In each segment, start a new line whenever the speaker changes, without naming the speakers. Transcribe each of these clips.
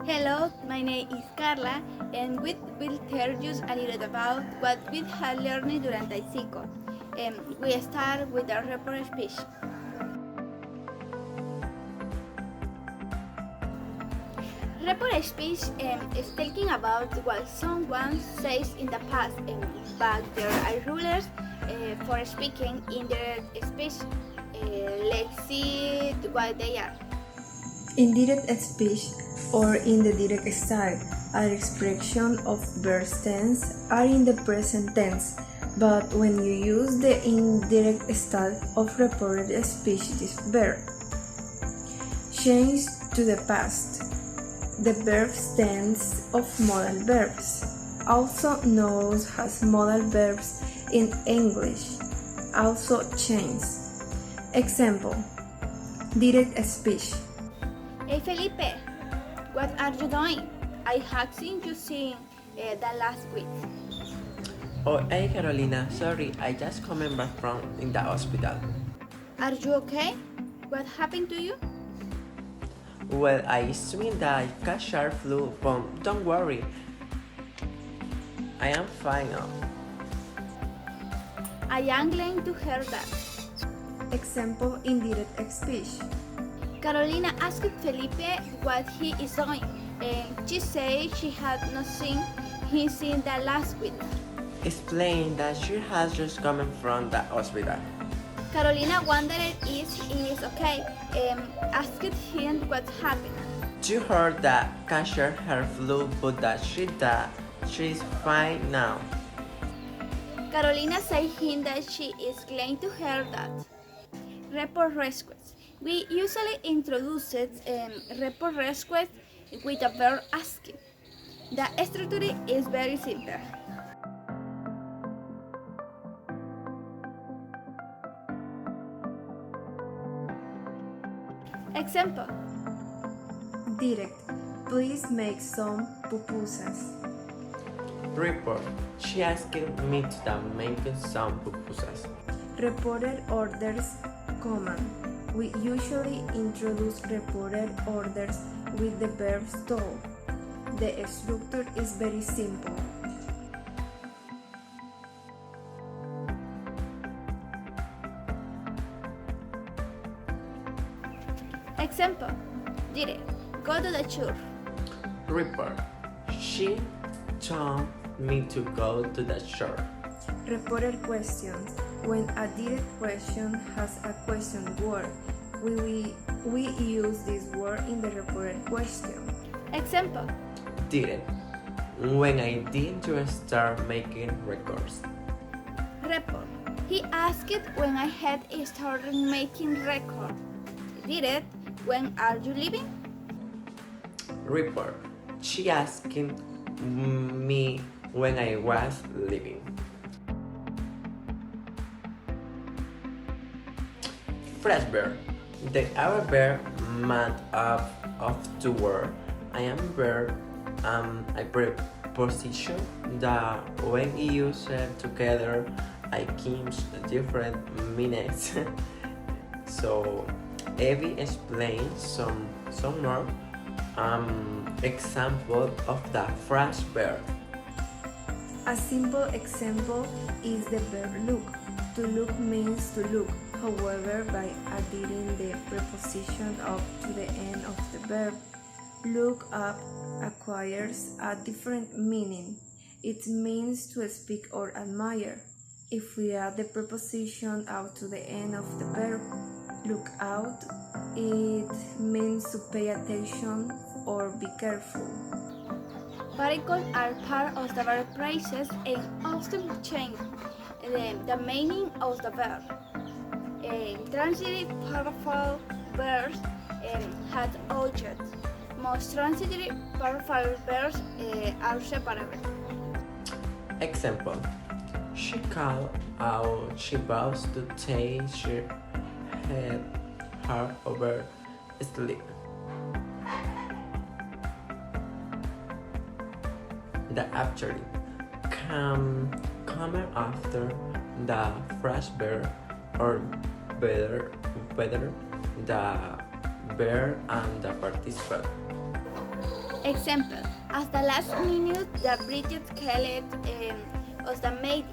Hello, my name is Carla and we will tell you a little about what we have learned durante el ciclo. We start with a report speech. Report speech is talking about what someone says in the past, but there are rules for speaking in their speech. Let's see what they are.
Indirect speech or in the direct style are expressions of verb tense are in the present tense, but when you use the indirect style of reported speech, this verb change to the past. The verb tense of modal verbs, also known as modal verbs in English, also change. Example: direct speech.
Hey Felipe, what are you doing? I have seen you sing the last week.
Oh, hey Carolina, sorry, I just coming back from in the hospital.
Are you okay? What happened to you?
Well, I swing the cashier flu, but don't worry, I am fine now.
I am glad to hear that.
Example: indirect speech.
Carolina asked Felipe what he is doing, and she said she had not seen him since the last week.
Explain that she has just come from the hospital.
Carolina wondered if he is okay and asked him what happened.
You heard that cashier her flu, but that she's fine now.
Carolina said him that she is glad to hear that. Report request. We usually introduce report request with a verb asking. The structure is very simple. Example:
Direct: please make some pupusas.
Report. She asking me to make some pupusas.
Reported orders command. We usually introduce reported orders with the verb told. The structure is very simple.
Example: direct. Go to the church.
Report. She told me to go to the shore.
Reported questions. When a direct question has a question word, we use this word in the reported question.
Example:
Didn't. When I did to start making records.
report. He asked when I had started making record. Direct. When are you leaving?
Report. She asking me when I was leaving. Fresh verb. The our verb made up of two words. I am verb a preposition that when used together I gives different meanings. So Evie explains some more example of the phrase verb.
A simple example is the verb look. To look means to look. However, by adding the preposition up to the end of the verb, look up acquires a different meaning. It means to speak or admire. If we add the preposition out to the end of the verb, look out, it means to pay attention or be careful.
Particles are part of the verb phrases and often change the meaning of the verb. Transitive powerful verbs have objects. Most transitive powerful verbs are separable.
Example: she called out she vows to take her over sleep. The adjective come after the phrase verb or better the verb and the participle.
Example, at the last minute, the Bridget Kellet was the maiden.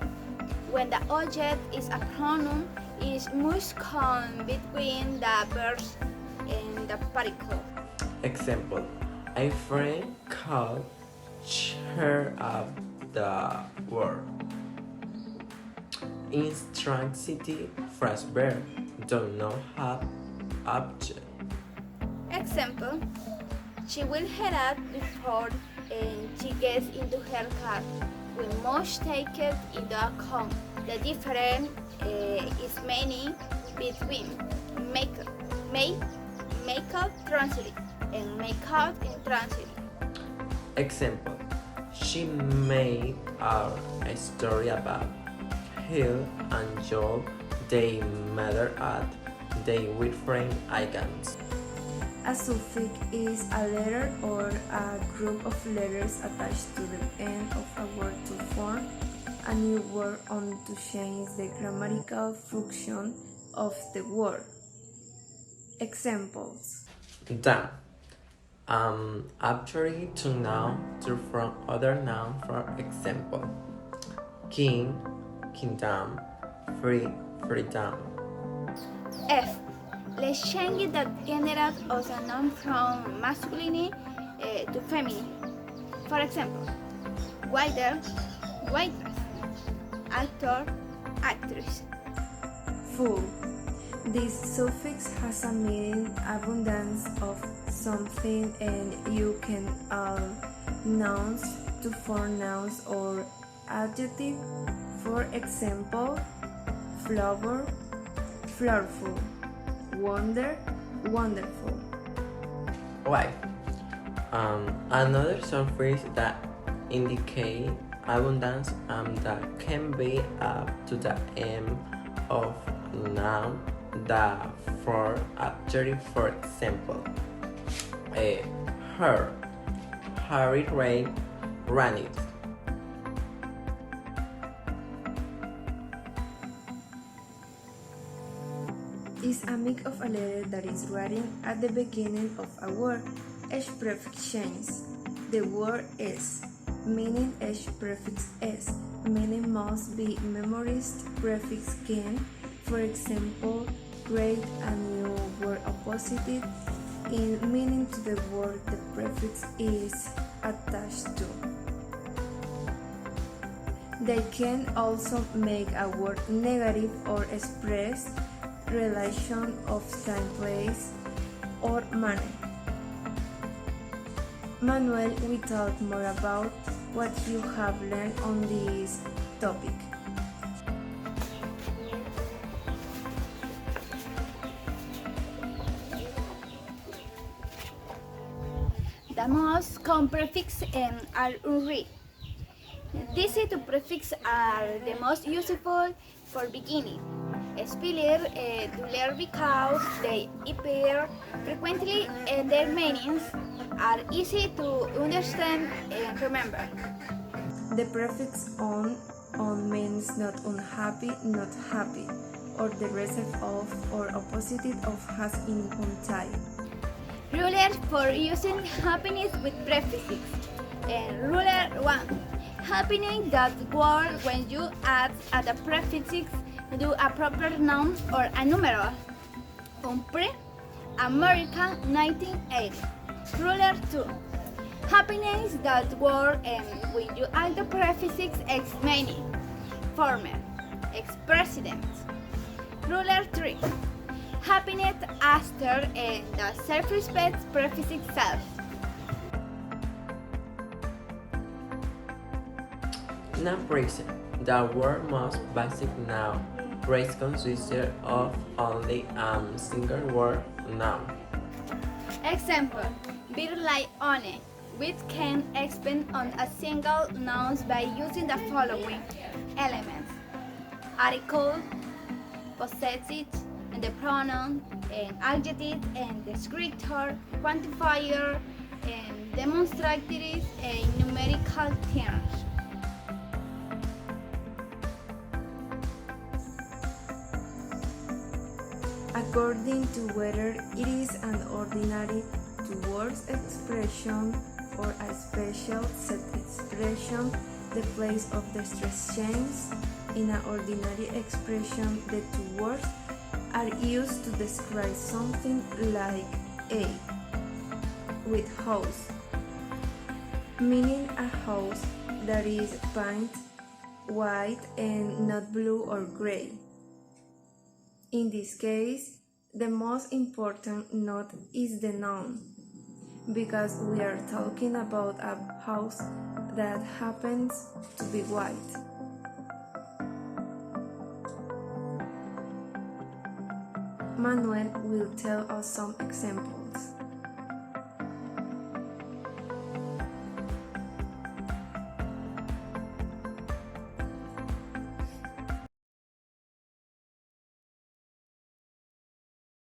When the object is a pronoun, it must come between the verb and the particle.
Example, a friend called cheer up the world. Intransitive phrase verb do not have object.
Example, she will head out before she gets into her car. We must take it into account. The difference is many between make out transitive and make out intransitive.
Example, she made up a story about Hill and Joel. They met at they with friend icons.
A suffix is a letter or a group of letters attached to the end of a word to form a new word or to change the grammatical function of the word. Examples:
Damn. Actually to noun to from other noun, for example. King, kingdom, free, freedom.
F. Let's change the gender of a noun from masculine to feminine. For example, waiter, waitress, actor, actress.
full. This suffix has a meaning abundance of something, and you can add nouns to form nouns or adjective. For example, flower, flowerful, wonder, wonderful.
Why? Another suffix that indicate abundance that can be up to the end of noun the for adjective, for example, her, hurried rain, ran it.
Is a mix of a letter that is written at the beginning of a word. Each prefix changes. The word is, meaning each prefix is, meaning must be memorized. Prefix can, for example, create a new word opposite in meaning to the word the prefix is attached to. They can also make a word negative or express relation of time, place, or manner. Manuel will talk more about what you have learned on this topic.
The most common prefixes are unread. These two prefixes are the most useful for beginning. Spelling do learn because they appear frequently and their meanings are easy to understand and remember.
The prefix on means not unhappy, not happy, or the reserve of or opposite of has in untie.
Rules for using happiness with prefixes. Rule 1. Happiness that word when you add the prefix to a proper noun or a numeral. Pre, America, 1980. Rule 2. Happiness that word when you add the prefix ex many. Former, ex-president. Rule 3. Happiness after the self-respect prefix self.
Now praising. The word most basic noun. Praise consists of only a single word noun.
Example, be like on it, which can expand on a single noun by using the following elements: article, possessive, and the pronoun, and adjective, and descriptor, quantifier, and demonstrative, and numerical terms.
According to whether it is an ordinary to words expression or a special set expression, the place of the stress change. In an ordinary expression, the two words are used to describe something like a with house, meaning a house that is painted white and not blue or gray. In this case, the most important note is the noun, because we are talking about a house that happens to be white. Manuel will tell us some examples.